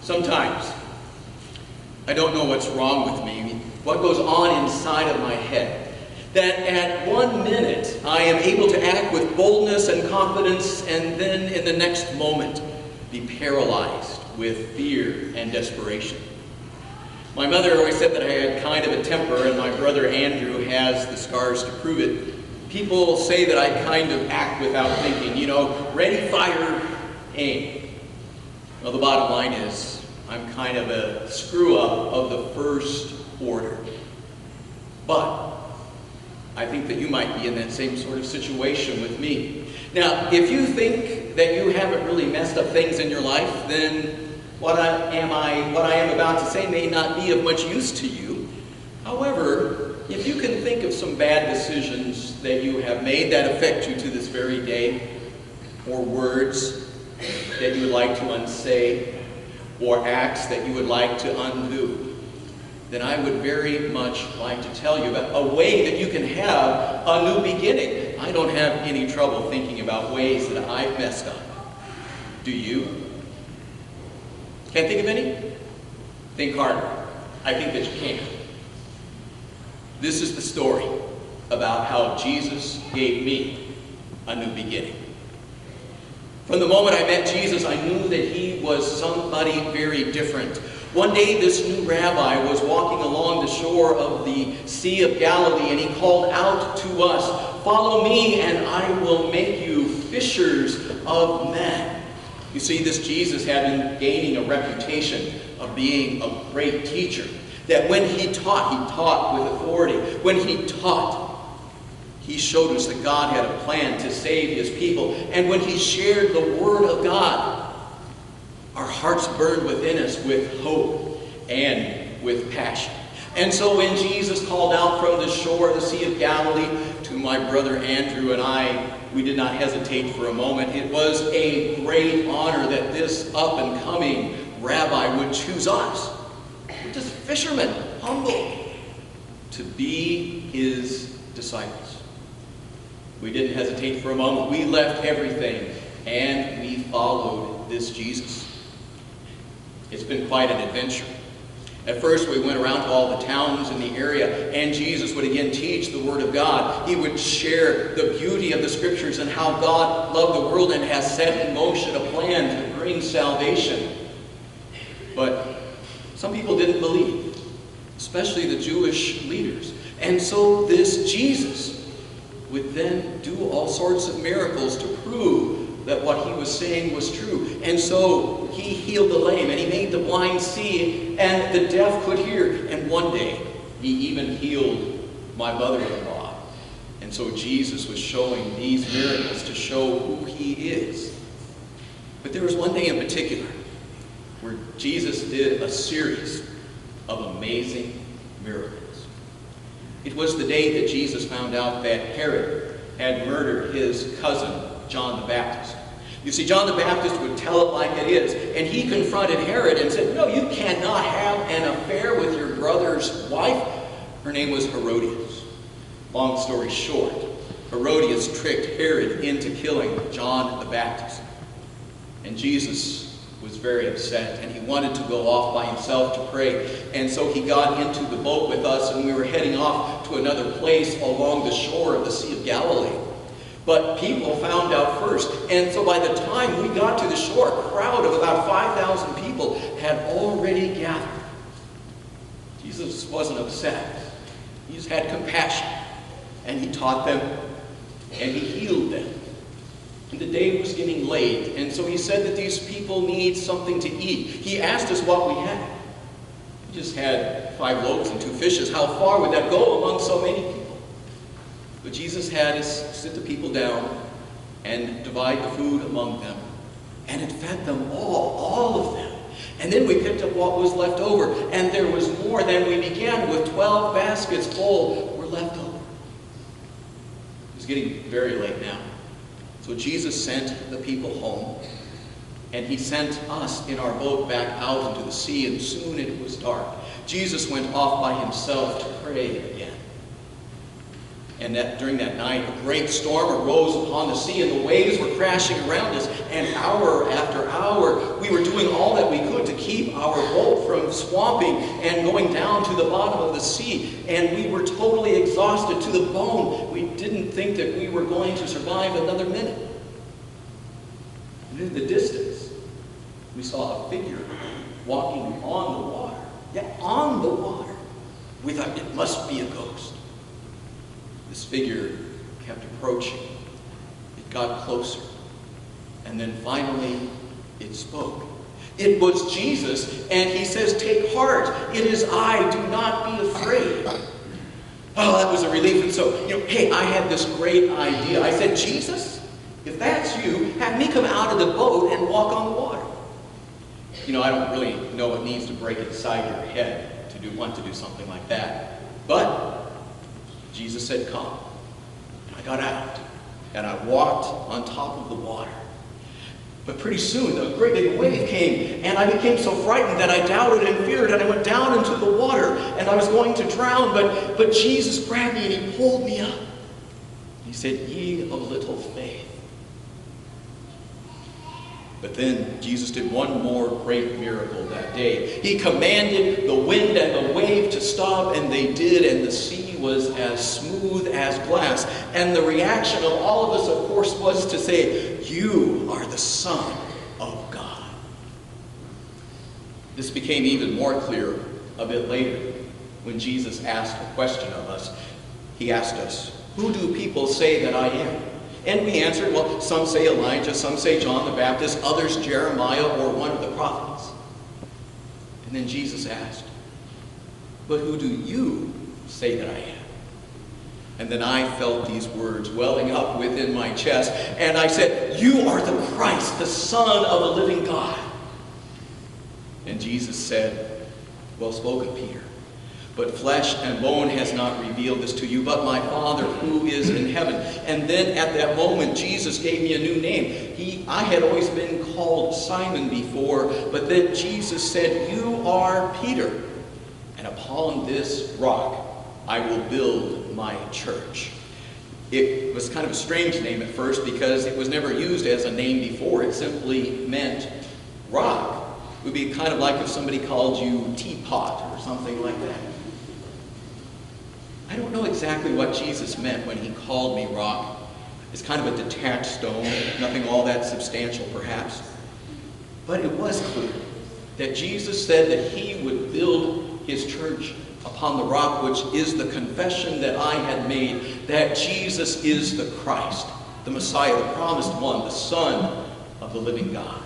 Sometimes I don't know what's wrong with me, what goes on inside of my head, that at 1 minute I am able to act with boldness and confidence, and then in the next moment be paralyzed with fear and desperation. My mother always said that I had kind of a temper, and my brother Andrew has the scars to prove it. People say that I kind of act without thinking, ready, fire, aim. Well, the bottom line is, I'm kind of a screw-up of the first order. But I think that you might be in that same sort of situation with me. Now, if you think that you haven't really messed up things in your life, then what I am about to say may not be of much use to you. However, if you can think of some bad decisions that you have made that affect you to this very day, or words that you would like to unsay, or acts that you would like to undo, then I would very much like to tell you about a way that you can have a new beginning. I don't have any trouble thinking about ways that I've messed up. Do you? Can't think of any? Think harder. I think that you can. This is the story about how Jesus gave me a new beginning. From the moment I met Jesus, I knew that he was somebody very different. One day, this new rabbi was walking along the shore of the Sea of Galilee, and he called out to us, "Follow me, and I will make you fishers of men." You see, this Jesus had been gaining a reputation of being a great teacher. That when he taught with authority. When he taught, he showed us that God had a plan to save his people. And when he shared the Word of God, our hearts burned within us with hope and with passion. And so when Jesus called out from the shore of the Sea of Galilee to my brother Andrew and I, we did not hesitate for a moment. It was a great honor that this up-and-coming rabbi would choose us. We're just fishermen, humble, to be his disciples. We didn't hesitate for a moment. We left everything and we followed this Jesus. It's been quite an adventure. At first, we went around to all the towns in the area, and Jesus would again teach the Word of God. He would share the beauty of the Scriptures and how God loved the world and has set in motion a plan to bring salvation. But some people didn't believe, especially the Jewish leaders. And so this Jesus would then do all sorts of miracles to prove that what he was saying was true. And so he healed the lame, and he made the blind see, and the deaf could hear. And one day, he even healed my mother-in-law. And so Jesus was showing these miracles to show who he is. But there was one day in particular where Jesus did a series of amazing miracles. It was the day that Jesus found out that Herod had murdered his cousin, John the Baptist. You see, John the Baptist would tell it like it is, and he confronted Herod and said, "No, you cannot have an affair with your brother's wife." Her name was Herodias. Long story short, Herodias tricked Herod into killing John the Baptist. And Jesus was very upset, and he wanted to go off by himself to pray. And so he got into the boat with us, and we were heading off to another place along the shore of the Sea of Galilee. But people found out first, and so by the time we got to the shore, a crowd of about 5,000 people had already gathered. Jesus wasn't upset. He just had compassion, and he taught them, and he healed them. And the day was getting late, and so he said that these people need something to eat. He asked us what we had. We just had 5 loaves and 2 fishes. How far would that go among so many people? But Jesus had us sit the people down and divide the food among them. And it fed them all of them. And then we picked up what was left over, and there was more than we began with. 12 baskets full were left over. It was getting very late now. So Jesus sent the people home, and he sent us in our boat back out into the sea, and soon it was dark. Jesus went off by himself to pray again. And that during that night, a great storm arose upon the sea, and the waves were crashing around us. And hour after hour, we were doing all that we could to keep our boat from swamping and going down to the bottom of the sea. And we were totally exhausted to the bone. We didn't think that we were going to survive another minute. And in the distance, we saw a figure walking on the water. Yeah, on the water. We thought it must be a ghost. This figure kept approaching. It got closer. And then finally, it spoke. It was Jesus, and he says, "Take heart, it is I, do not be afraid." Oh, that was a relief. And so, hey, I had this great idea. I said, "Jesus, if that's you, have me come out of the boat and walk on the water." I don't really know what needs to break inside your head to want to do something like that. But Jesus said, "Come." And I got out, and I walked on top of the water. But pretty soon, a great big wave came, and I became so frightened that I doubted and feared, and I went down into the water, and I was going to drown, but Jesus grabbed me, and he pulled me up. He said, "Ye of little faith." But then Jesus did one more great miracle that day. He commanded the wind and the wave to stop, and they did, and the sea was as smooth as glass. And the reaction of all of us, of course, was to say, "You are the Son of God." This became even more clear a bit later when Jesus asked a question of us. He asked us, "Who do people say that I am?" And we answered, well, some say Elijah, some say John the Baptist, others Jeremiah or one of the prophets. And then Jesus asked, "But who do you say that I am?" And then I felt these words welling up within my chest, and I said, "You are the Christ, the Son of the living God." And Jesus said, "Well spoken, Peter. But flesh and bone has not revealed this to you, but my Father who is in heaven." And then at that moment, Jesus gave me a new name. I had always been called Simon before, but then Jesus said, "You are Peter, and upon this rock I will build my church." It was kind of a strange name at first because it was never used as a name before. It simply meant rock. It would be kind of like if somebody called you teapot or something like that. I don't know exactly what Jesus meant when he called me rock. It's kind of a detached stone, nothing all that substantial perhaps. But it was clear that Jesus said that he would build his church upon the rock, which is the confession that I had made, that Jesus is the Christ, the Messiah, the promised one, the Son of the living God.